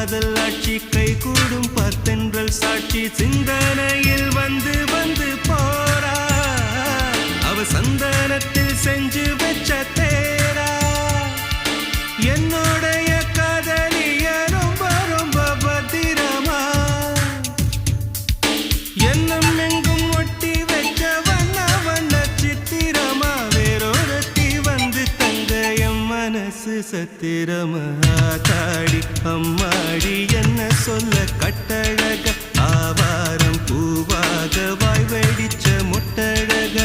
காதல் ஆட்சி கை கூடும் பத்தென்றல் சாட்சி சிந்தனையில் வந்து வந்து போறா அவ சந்தனத்தில் செஞ்சு வச்ச தேரா என்னோடைய காதலிய ரொம்ப ரொம்ப பத்திரமா என்னும் எங்கும் ஒட்டி வச்ச வண்ண வண்ண சித்திரமா வேறொருத்தி வந்து தங்க என் மனசு சத்திரமா தாடி அம்மாடி என்ன சொல்ல கட்டழக ஆவாரம் பூவாக வாய் வெடிச்ச முட்டழக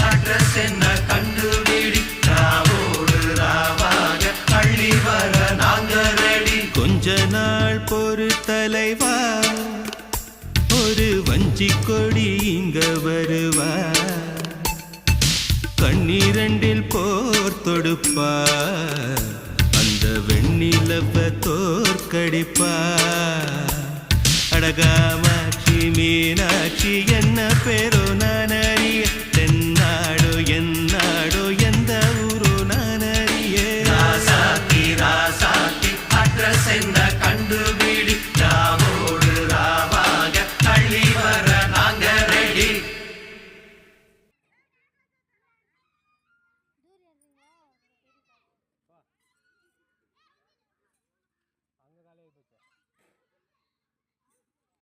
அட்ரஸ் என்ன கண்டுபிடி ராவோடு ராவாக அள்ளி வர நாங்க ரெடி கொஞ்ச நாள் பொறு தலைவா ஒரு வஞ்சி கொடி இங்க வருவா கண்ணீரண்டில் போர் தொடுப்பா அந்த வெண்ணிலவ தோற்கடிப்பா அடகாமாட்சி மீனாட்சி என்ன பேர்